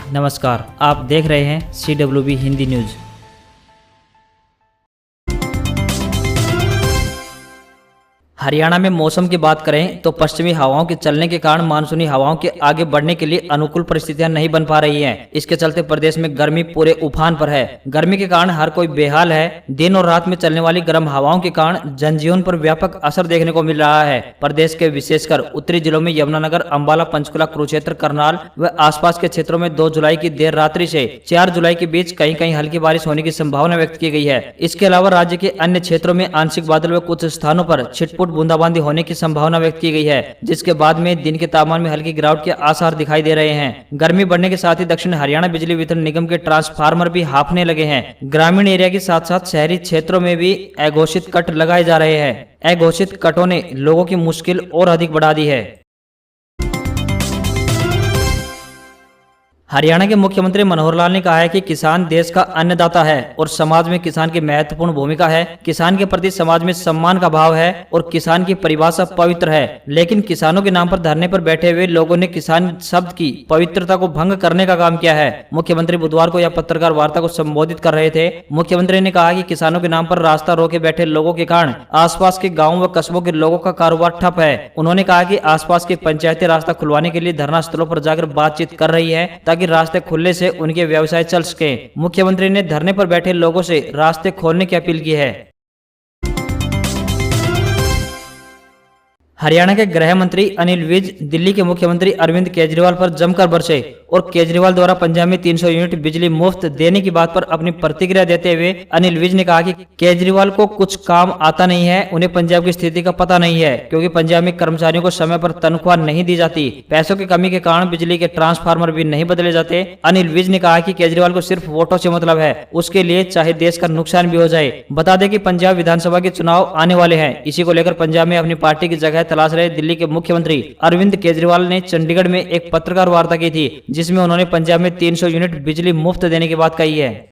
नमस्कार, आप देख रहे हैं CWB हिंदी न्यूज। हरियाणा में मौसम की बात करें तो पश्चिमी हवाओं के चलने के कारण मानसूनी हवाओं के आगे बढ़ने के लिए अनुकूल परिस्थितियां नहीं बन पा रही हैं। इसके चलते प्रदेश में गर्मी पूरे उफान पर है। गर्मी के कारण हर कोई बेहाल है। दिन और रात में चलने वाली गर्म हवाओं के कारण जनजीवन पर व्यापक असर देखने को मिल रहा है। प्रदेश के विशेषकर उत्तरी जिलों में यमुनानगर, अंबाला, पंचकुला, कुरुक्षेत्र, करनाल व आसपास के क्षेत्रों में 2 जुलाई की देर रात्रि से 4 जुलाई के बीच कहीं कहीं हल्की बारिश होने की संभावना व्यक्त की गई है। इसके अलावा राज्य के अन्य क्षेत्रों में आंशिक बादल व कुछ स्थानों पर छिटपुट बूंदाबांदी होने की संभावना व्यक्त की गई है, जिसके बाद में दिन के तापमान में हल्की गिरावट के आसार दिखाई दे रहे हैं। गर्मी बढ़ने के साथ ही दक्षिण हरियाणा बिजली वितरण निगम के ट्रांसफार्मर भी हांफने लगे हैं। ग्रामीण एरिया के साथ साथ शहरी क्षेत्रों में भी अघोषित कट लगाए जा रहे हैं। अघोषित कटों ने लोगों की मुश्किल और अधिक बढ़ा दी है। हरियाणा के मुख्यमंत्री मनोहर लाल ने कहा है कि किसान देश का अन्नदाता है और समाज में किसान की महत्वपूर्ण भूमिका है। किसान के प्रति समाज में सम्मान का भाव है और किसान की परिभाषा पवित्र है। लेकिन किसानों के नाम पर धरने पर बैठे हुए लोगों ने किसान शब्द की पवित्रता को भंग करने का काम किया है। मुख्यमंत्री बुधवार को यह पत्रकार वार्ता को संबोधित कर रहे थे। मुख्यमंत्री ने कहा कि किसानों के नाम पर रास्ता रोके बैठे लोगों के कारण आसपास के गाँव व कस्बों के लोगों का कारोबार ठप है। उन्होंने कहा कि आसपास के पंचायतें रास्ता खुलवाने के लिए धरना स्थलों पर जाकर बातचीत कर रही है ताकि रास्ते खुलने से उनके व्यवसाय चल सके। मुख्यमंत्री ने धरने पर बैठे लोगों से रास्ते खोलने की अपील की है। हरियाणा के गृह मंत्री अनिल विज दिल्ली के मुख्यमंत्री अरविंद केजरीवाल पर जमकर बरसे और केजरीवाल द्वारा पंजाब में 300 यूनिट बिजली मुफ्त देने की बात पर अपनी प्रतिक्रिया देते हुए अनिल विज ने कहा कि केजरीवाल को कुछ काम आता नहीं है, उन्हें पंजाब की स्थिति का पता नहीं है, क्योंकि पंजाब में कर्मचारियों को समय पर तनख्वाह नहीं दी जाती। पैसों की कमी के कारण बिजली के ट्रांसफार्मर भी नहीं बदले जाते। अनिल विज ने कहा कि केजरीवाल को सिर्फ वोटों से मतलब है, उसके लिए चाहे देश का नुकसान भी हो जाए। बता दें कि पंजाब विधानसभा के चुनाव आने वाले हैं। इसी को लेकर पंजाब में अपनी पार्टी की जगह तलाश रहे दिल्ली के मुख्यमंत्री अरविंद केजरीवाल ने चंडीगढ़ में एक पत्रकार वार्ता की थी, जिसमें उन्होंने पंजाब में 300 यूनिट बिजली मुफ्त देने की बात कही है।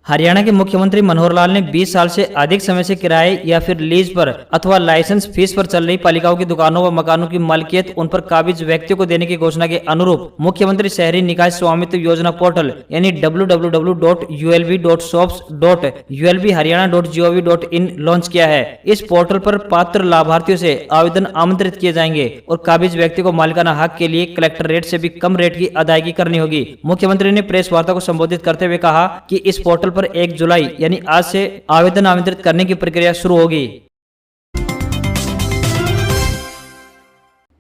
हरियाणा के मुख्यमंत्री मनोहर लाल ने 20 साल से अधिक समय से किराए या फिर लीज पर अथवा लाइसेंस फीस पर चल रही पालिकाओं की दुकानों व मकानों की मालिकियत उन पर काबिज व्यक्तियों को देने की घोषणा के अनुरूप मुख्यमंत्री शहरी निकाय स्वामित्व योजना पोर्टल यानी www.ulv.shops.ulbharyana.gov.in लॉन्च किया है। इस पोर्टल पर पात्र लाभार्थियों से आवेदन आमंत्रित किए जाएंगे और काबिज व्यक्ति को मालिकाना हक के लिए कलेक्टर रेट से भी कम रेट की अदायगी करनी होगी। मुख्यमंत्री ने प्रेस वार्ता को संबोधित करते हुए कहा कि इस पोर्टल पर 1 जुलाई यानी आज से आवेदन आमंत्रित करने की प्रक्रिया शुरू होगी।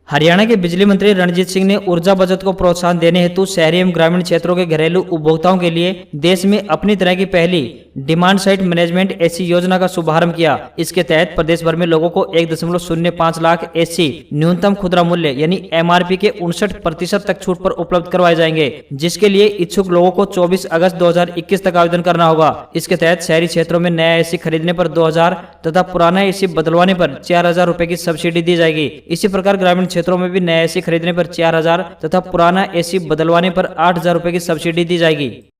हरियाणा के बिजली मंत्री रणजीत सिंह ने ऊर्जा बचत को प्रोत्साहन देने हेतु शहरी एवं ग्रामीण क्षेत्रों के घरेलू उपभोक्ताओं के लिए देश में अपनी तरह की पहली डिमांड साइड मैनेजमेंट एसी योजना का शुभारंभ किया। इसके तहत प्रदेश भर में लोगों को 1.05 लाख एसी न्यूनतम खुदरा मूल्य यानी MRP के 59% तक छूट पर उपलब्ध करवाए जाएंगे, जिसके लिए इच्छुक लोगों को 24 अगस्त 2021 तक आवेदन करना होगा। इसके तहत शहरी क्षेत्रों में नया एसी खरीदने पर 2000 तथा पुराना एसी बदलवाने पर 4000 रुपए की सब्सिडी दी जाएगी। इसी प्रकार ग्रामीण क्षेत्रों में भी नया एसी खरीदने पर 4000 तथा पुराना एसी बदलवाने पर 8000 रुपए की सब्सिडी दी जाएगी।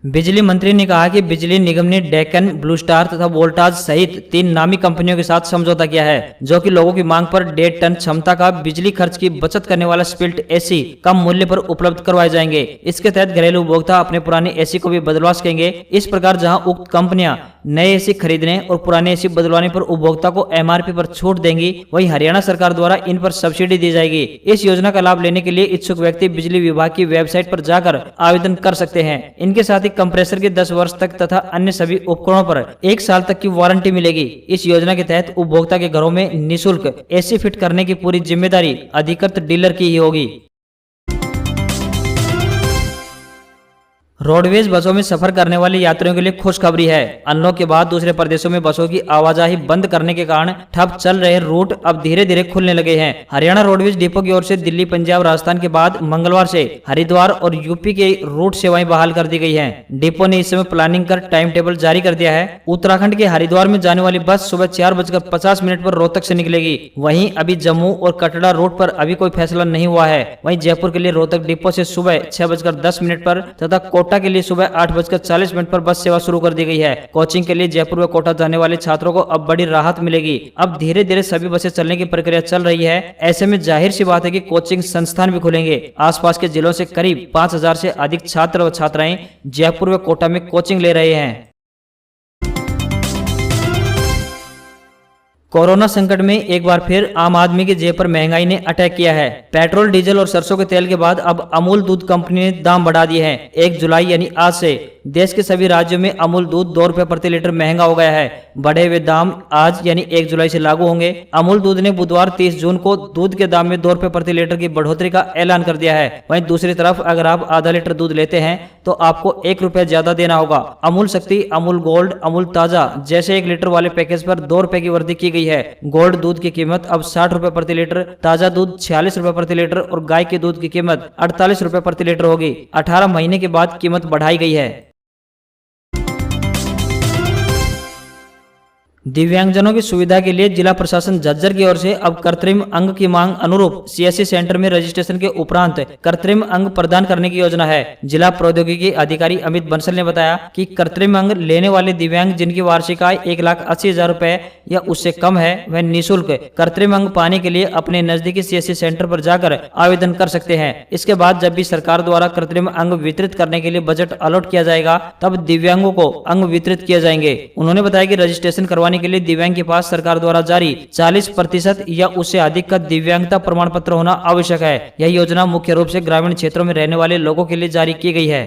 बिजली मंत्री ने कहा कि बिजली निगम ने डेक्कन, ब्लू स्टार तथा वोल्टाज सहित 3 नामी कंपनियों के साथ समझौता किया है, जो कि लोगों की मांग पर 1.5 टन क्षमता का बिजली खर्च की बचत करने वाला स्प्लिट एसी कम मूल्य पर उपलब्ध करवाए जाएंगे। इसके तहत घरेलू उपभोक्ता अपने पुराने एसी को भी बदलवा सकेंगे। इस प्रकार जहां उक्त कंपनियां नए एसी खरीदने और पुराने एसी बदलवाने पर उपभोक्ता को MRP पर छूट देंगी, वहीं हरियाणा सरकार द्वारा इन पर सब्सिडी दी जाएगी। इस योजना का लाभ लेने के लिए इच्छुक व्यक्ति बिजली विभाग की वेबसाइट पर जाकर आवेदन कर सकते हैं। इनके साथ ही कंप्रेसर के 10 वर्ष तक तथा अन्य सभी उपकरणों पर 1 साल तक की वारंटी मिलेगी। इस योजना के तहत उपभोक्ता के घरों में निःशुल्क एसी फिट करने की पूरी जिम्मेदारी अधिकृत डीलर की ही होगी। रोडवेज बसों में सफर करने वाले यात्रियों के लिए खुशखबरी है। अनलॉक के बाद दूसरे प्रदेशों में बसों की आवाजाही बंद करने के कारण ठप चल रहे रूट अब धीरे धीरे खुलने लगे हैं। हरियाणा रोडवेज डिपो की ओर से दिल्ली, पंजाब, राजस्थान के बाद मंगलवार से हरिद्वार और यूपी के रूट सेवाएं बहाल कर दी गई हैं। डिपो ने इस समय प्लानिंग कर टाइम टेबल जारी कर दिया है। उत्तराखंड के हरिद्वार में जाने वाली बस सुबह 4:50 पर रोहतक से निकलेगी। वहीं अभी जम्मू और कटरा रूट पर अभी कोई फैसला नहीं हुआ है। वहीं जयपुर के लिए रोहतक डिपो से सुबह 6:10 पर तथा कोटा के लिए सुबह 8:40 पर बस सेवा शुरू कर दी गई है। कोचिंग के लिए जयपुर व कोटा जाने वाले छात्रों को अब बड़ी राहत मिलेगी। अब धीरे धीरे सभी बसें चलने की प्रक्रिया चल रही है। ऐसे में जाहिर सी बात है कि कोचिंग संस्थान भी खुलेंगे। आसपास के जिलों से करीब 5000 से अधिक छात्र व छात्राएं जयपुर व कोटा में कोचिंग ले रहे हैं। कोरोना संकट में एक बार फिर आम आदमी की जेब पर महंगाई ने अटैक किया है। पेट्रोल, डीजल और सरसों के तेल के बाद अब अमूल दूध कंपनी ने दाम बढ़ा दिए हैं। 1 जुलाई यानी आज से देश के सभी राज्यों में अमूल दूध 2 रुपए प्रति लीटर महंगा हो गया है। बढ़े हुए दाम आज यानी 1 जुलाई से लागू होंगे। अमूल दूध ने बुधवार 30 जून को दूध के दाम में 2 रुपए प्रति लीटर की बढ़ोतरी का ऐलान कर दिया है। वहीं दूसरी तरफ अगर आप आधा लीटर दूध लेते हैं तो आपको 1 रुपए ज्यादा देना होगा। अमूल शक्ति, अमूल गोल्ड, अमूल ताजा जैसे 1 लीटर वाले पैकेज पर 2 रुपए की वृद्धि की गई है। गोल्ड दूध की कीमत अब 60 रुपए प्रति लीटर, ताजा दूध 46 रुपए प्रति लीटर और गाय के दूध की कीमत 48 रुपए प्रति लीटर होगी। 18 महीने के बाद कीमत बढ़ाई गई है। दिव्यांगजनों की सुविधा के लिए जिला प्रशासन झज्जर की ओर से अब कृत्रिम अंग की मांग अनुरूप सीएससी सेंटर में रजिस्ट्रेशन के उपरांत कृत्रिम अंग प्रदान करने की योजना है। जिला प्रौद्योगिकी अधिकारी अमित बंसल ने बताया कि कृत्रिम अंग लेने वाले दिव्यांग जिनकी वार्षिक आय 1,80,000 रुपए या उससे कम है वह निःशुल्क कृत्रिम अंग पाने के लिए अपने नजदीकी सीएससी सेंटर पर जाकर आवेदन कर सकते हैं। इसके बाद जब भी सरकार द्वारा कृत्रिम अंग वितरित करने के लिए बजट अलॉट किया जाएगा तब दिव्यांगों को अंग वितरित किए जाएंगे। उन्होंने बताया कि रजिस्ट्रेशन करवाने के लिए दिव्यांग के पास सरकार द्वारा जारी 40% या उससे अधिक का दिव्यांगता प्रमाण पत्र होना आवश्यक है। यह योजना मुख्य रूप से ग्रामीण क्षेत्रों में रहने वाले लोगों के लिए जारी की गई है।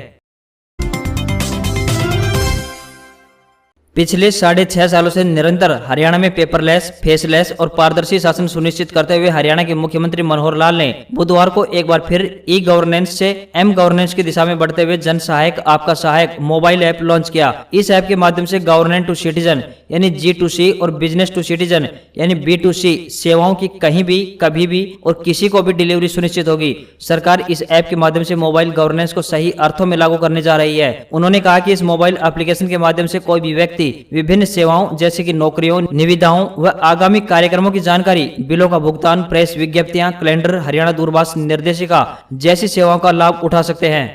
पिछले 6.5 सालों से निरंतर हरियाणा में पेपरलेस, फेसलेस और पारदर्शी शासन सुनिश्चित करते हुए हरियाणा के मुख्यमंत्री मनोहर लाल ने बुधवार को एक बार फिर ई गवर्नेंस से एम गवर्नेंस की दिशा में बढ़ते हुए जन सहायक आपका सहायक मोबाइल ऐप लॉन्च किया। इस ऐप के माध्यम से गवर्नमेंट टू सिटीजन यानी G2C और बिजनेस टू सिटीजन यानी B2C सेवाओं की कहीं भी, कभी भी और किसी को भी डिलीवरी सुनिश्चित होगी। सरकार इस ऐप के माध्यम से मोबाइल गवर्नेंस को सही अर्थों में लागू करने जा रही है। उन्होंने कहा कि इस मोबाइल एप्लीकेशन के माध्यम से कोई भी व्यक्ति विभिन्न सेवाओं जैसे कि नौकरियों, निविदाओं व आगामी कार्यक्रमों की जानकारी, बिलों का भुगतान, प्रेस विज्ञप्तियां, कैलेंडर, हरियाणा दूरभाष निर्देशिका जैसी सेवाओं का लाभ उठा सकते हैं।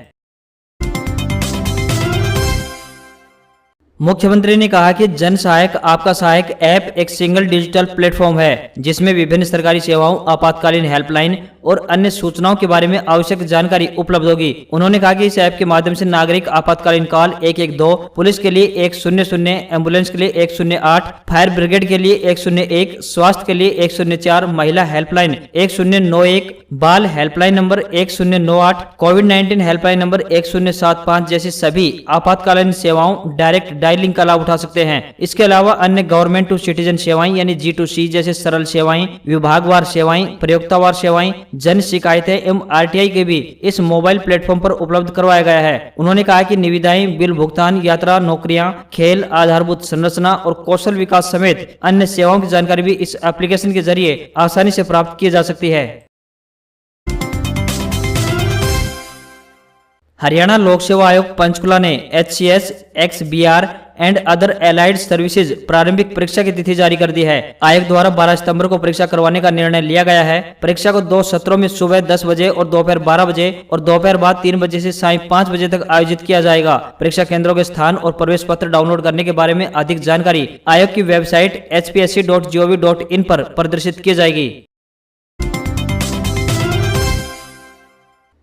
मुख्यमंत्री ने कहा कि जन सहायक आपका सहायक ऐप एक सिंगल डिजिटल प्लेटफॉर्म है जिसमें विभिन्न सरकारी सेवाओं, आपातकालीन हेल्पलाइन और अन्य सूचनाओं के बारे में आवश्यक जानकारी उपलब्ध होगी। उन्होंने कहा कि इस ऐप के माध्यम से नागरिक आपातकालीन कॉल 112, पुलिस के लिए 100, एम्बुलेंस के लिए 108, फायर ब्रिगेड के लिए 101, स्वास्थ्य के लिए 104, महिला हेल्पलाइन 1091, बाल हेल्पलाइन नंबर 1098, कोविड-19 हेल्पलाइन नंबर 1075 जैसी सभी आपातकालीन सेवाओं डायरेक्ट डायलिंग का लाभ उठा सकते हैं। इसके अलावा अन्य गवर्नमेंट टू सिटीजन सेवाएं यानी G2C जैसे सरल सेवाएं, विभागवार सेवाएं, प्रयोक्तावार सेवाएं, जन शिकायतें एवं RTI के भी इस मोबाइल प्लेटफॉर्म पर उपलब्ध करवाया गया है। उन्होंने कहा कि निविदाएं, बिल भुगतान, यात्रा, नौकरियां, खेल, आधारभूत संरचना और कौशल विकास समेत अन्य सेवाओं की जानकारी भी इस एप्लीकेशन के जरिए आसानी से प्राप्त की जा सकती है। हरियाणा लोक सेवा आयोग पंचकुला ने HCS, XBR and other allied services प्रारंभिक परीक्षा की तिथि जारी कर दी है। आयोग द्वारा 12 सितंबर को परीक्षा करवाने का निर्णय लिया गया है। परीक्षा को 2 सत्रों में सुबह 10 बजे और दोपहर 12 बजे और दोपहर बाद 3 बजे से सायं 5 बजे तक आयोजित किया जाएगा। परीक्षा केंद्रों के स्थान और प्रवेश पत्र डाउनलोड करने के बारे में अधिक जानकारी आयोग की वेबसाइट hpsc.gov.in पर प्रदर्शित की जाएगी।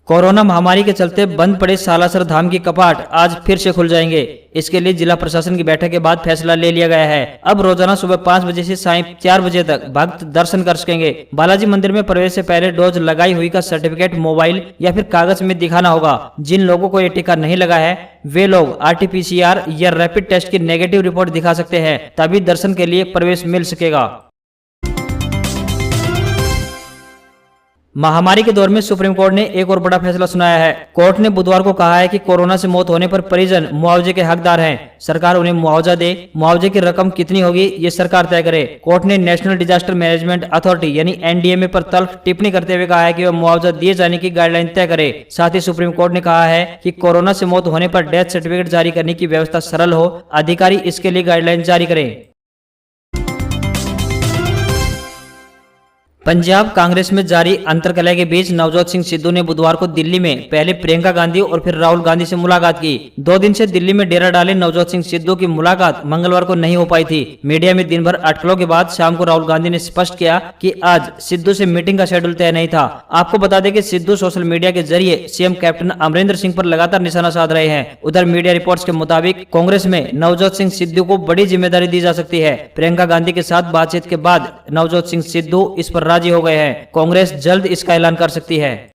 कोरोना महामारी के चलते बंद पड़े सालासर धाम की कपाट आज फिर से खुल जाएंगे। इसके लिए जिला प्रशासन की बैठक के बाद फैसला ले लिया गया है। अब रोजाना सुबह 5 बजे से सायं 4 बजे तक भक्त दर्शन कर सकेंगे। बालाजी मंदिर में प्रवेश से पहले डोज लगाई हुई का सर्टिफिकेट मोबाइल या फिर कागज में दिखाना होगा। जिन लोगों को ये टीका नहीं लगा है वे लोग RT-PCR या रैपिड टेस्ट की नेगेटिव रिपोर्ट दिखा सकते हैं, तभी दर्शन के लिए प्रवेश मिल सकेगा। महामारी के दौर में सुप्रीम कोर्ट ने एक और बड़ा फैसला सुनाया है। कोर्ट ने बुधवार को कहा है कि कोरोना से मौत होने पर परिजन मुआवजे के हकदार हैं। सरकार उन्हें मुआवजा दे। मुआवजे की रकम कितनी होगी ये सरकार तय करे। कोर्ट ने नेशनल डिजास्टर मैनेजमेंट अथॉरिटी यानी NDMA पर तल्ख टिप्पणी करते हुए कहा है कि वह मुआवजा दिए जाने की गाइडलाइन तय करे। साथ ही सुप्रीम कोर्ट ने कहा है कि कोरोना से मौत होने पर डेथ सर्टिफिकेट जारी करने की व्यवस्था सरल हो, अधिकारी इसके लिए गाइडलाइन जारी करें। पंजाब कांग्रेस में जारी अंतर्कलह के बीच नवजोत सिंह सिद्धू ने बुधवार को दिल्ली में पहले प्रियंका गांधी और फिर राहुल गांधी से मुलाकात की। 2 दिन से दिल्ली में डेरा डाले नवजोत सिंह सिद्धू की मुलाकात मंगलवार को नहीं हो पाई थी। मीडिया में दिन भर अटकलों के बाद शाम को राहुल गांधी ने स्पष्ट किया कि आज सिद्धू से मीटिंग का शेड्यूल तय नहीं था। आपको बता दें कि सिद्धू सोशल मीडिया के जरिए सीएम कैप्टन अमरिंदर सिंह पर लगातार निशाना साध रहे हैं। उधर मीडिया रिपोर्ट्स के मुताबिक कांग्रेस में नवजोत सिंह सिद्धू को बड़ी जिम्मेदारी दी जा सकती है। प्रियंका गांधी के साथ बातचीत के बाद नवजोत सिंह सिद्धू इस पर राजी हो गए हैं। कांग्रेस जल्द इसका ऐलान कर सकती है।